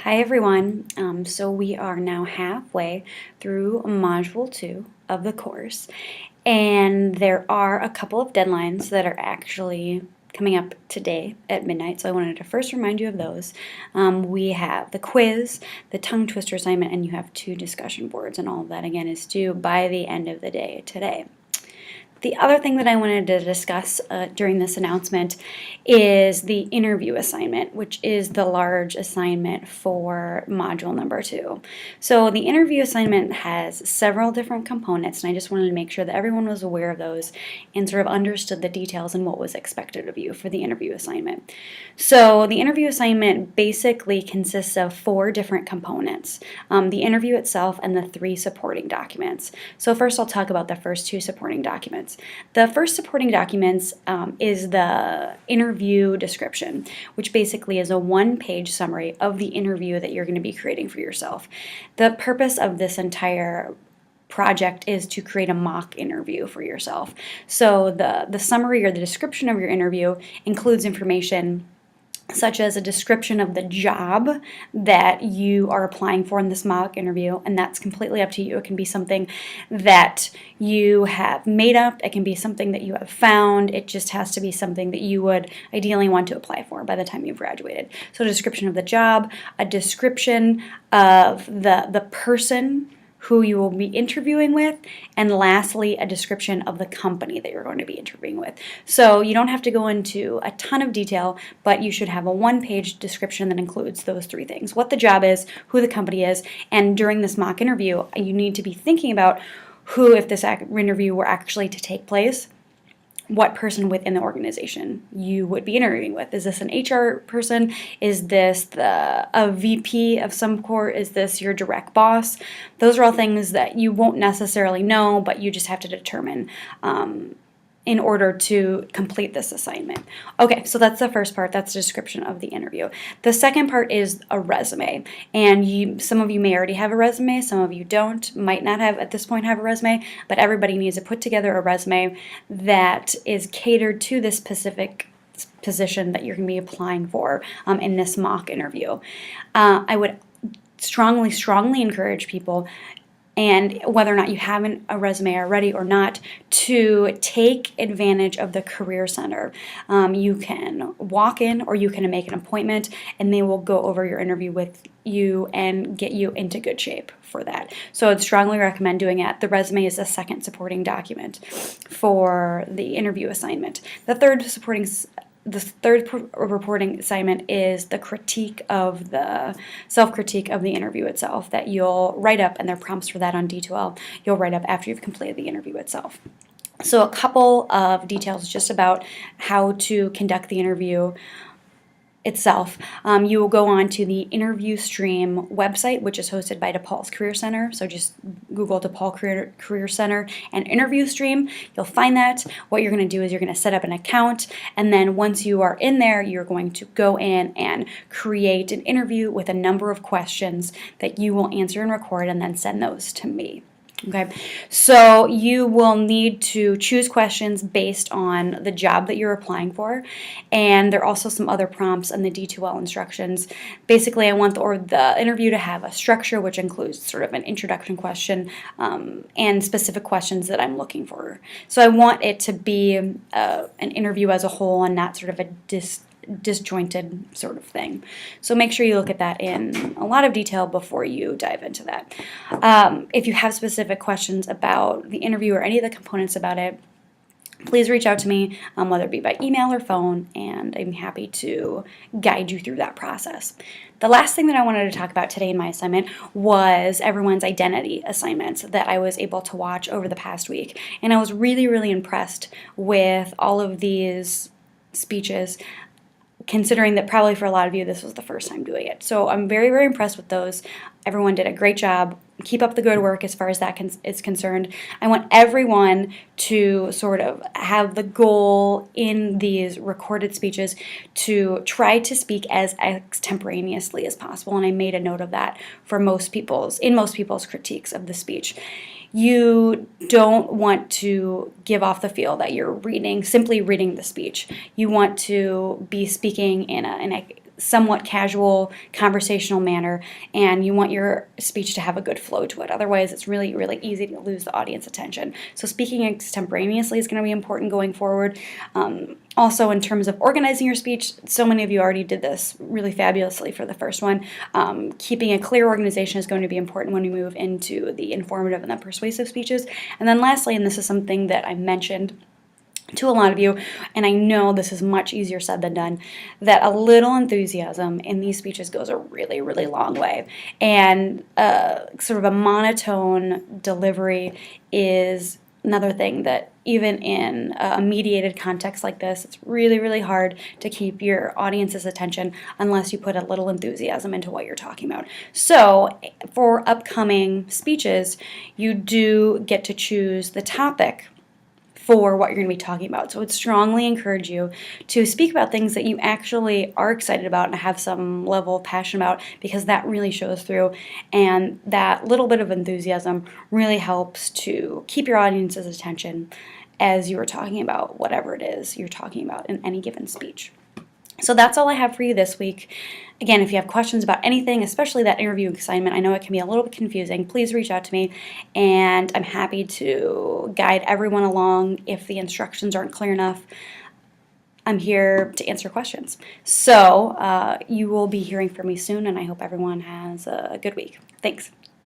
Hi everyone. So we are now halfway through Module 2 of the course, and there are a couple of deadlines that are actually coming up today at midnight, so I wanted to first remind you of those. We have the quiz, the tongue twister assignment, and you have 2 discussion boards, and all of that again is due by the end of the day today. The other thing that I wanted to discuss during this announcement is the interview assignment, which is the large assignment for module number 2. So the interview assignment has several different components, and I just wanted to make sure that everyone was aware of those and sort of understood the details and what was expected of you for the interview assignment. So the interview assignment basically consists of 4 different components, the interview itself and the 3 supporting documents. So first I'll talk about the first 2 supporting documents. The first supporting documents is the interview description, which basically is a 1-page summary of the interview that you're going to be creating for yourself. The purpose of this entire project is to create a mock interview for yourself. So the summary or the description of your interview includes information such as a description of the job that you are applying for in this mock interview, and that's completely up to you. It can be something that you have made up, it can be something that you have found, it just has to be something that you would ideally want to apply for by the time you've graduated. So a description of the job, a description of the person who you will be interviewing with, and lastly, a description of the company that you're going to be interviewing with. So you don't have to go into a ton of detail, but you should have a 1-page description that includes those 3 things: what the job is, who the company is, and during this mock interview, you need to be thinking about who, if this interview were actually to take place, what person within the organization you would be interviewing with. Is this an HR person? Is this a VP of some sort? Is this your direct boss? Those are all things that you won't necessarily know, but you just have to determine in order to complete this assignment. Okay, so that's the first part. That's the description of the interview. The second part is a resume, and some of you may already have a resume, some of you don't, might not have at this point have a resume, but everybody needs to put together a resume that is catered to this specific position that you're going to be applying for in this mock interview. I would strongly encourage people, and whether or not you have a resume already or not, to take advantage of the Career Center. You can walk in or you can make an appointment, and they will go over your interview with you and get you into good shape for that. So I'd strongly recommend doing it. The resume is the second supporting document for the interview assignment. The third reporting assignment is the self-critique of the interview itself that you'll write up, and there are prompts for that on D2L. You'll write up after you've completed the interview itself. So a couple of details just about how to conduct the interview itself. You will go on to the Interview Stream website, which is hosted by DePaul's Career Center. So just Google DePaul Career Center and Interview Stream. You'll find that. What you're going to do is you're going to set up an account, and then once you are in there, you're going to go in and create an interview with a number of questions that you will answer and record, and then send those to me. Okay, so you will need to choose questions based on the job that you're applying for, and there are also some other prompts in the D2L instructions. Basically, I want the interview to have a structure, which includes sort of an introduction question and specific questions that I'm looking for. So I want it to be an interview as a whole and not sort of a disjointed sort of thing. So make sure you look at that in a lot of detail before you dive into that. If you have specific questions about the interview or any of the components about it, please reach out to me, whether it be by email or phone, and I'm happy to guide you through that process. The last thing that I wanted to talk about today in my assignment was everyone's identity assignments that I was able to watch over the past week. And I was really impressed with all of these speeches, considering that probably for a lot of you this was the first time doing it. So I'm very impressed with those. Everyone did a great job. Keep up the good work as far as that is concerned. I want everyone to sort of have the goal in these recorded speeches to try to speak as extemporaneously as possible, and I made a note of that for most people's critiques of the speech. You don't want to give off the feel that you're simply reading the speech. You want to be speaking in a somewhat casual, conversational manner, and you want your speech to have a good flow to it. Otherwise, it's really, really easy to lose the audience attention. So speaking extemporaneously is going to be important going forward. Also, in terms of organizing your speech, so many of you already did this really fabulously for the first one. Keeping a clear organization is going to be important when we move into the informative and the persuasive speeches. And then lastly, and this is something that I mentioned to a lot of you, and I know this is much easier said than done, that a little enthusiasm in these speeches goes a really, really long way. And sort of a monotone delivery is another thing that even in a mediated context like this, it's really, really hard to keep your audience's attention unless you put a little enthusiasm into what you're talking about. So for upcoming speeches, you do get to choose the topic for what you're going to be talking about. So I would strongly encourage you to speak about things that you actually are excited about and have some level of passion about, because that really shows through, and that little bit of enthusiasm really helps to keep your audience's attention as you are talking about whatever it is you're talking about in any given speech. So that's all I have for you this week. Again, if you have questions about anything, especially that interview assignment, I know it can be a little bit confusing, please reach out to me, and I'm happy to guide everyone along if the instructions aren't clear enough. I'm here to answer questions. So you will be hearing from me soon, and I hope everyone has a good week. Thanks.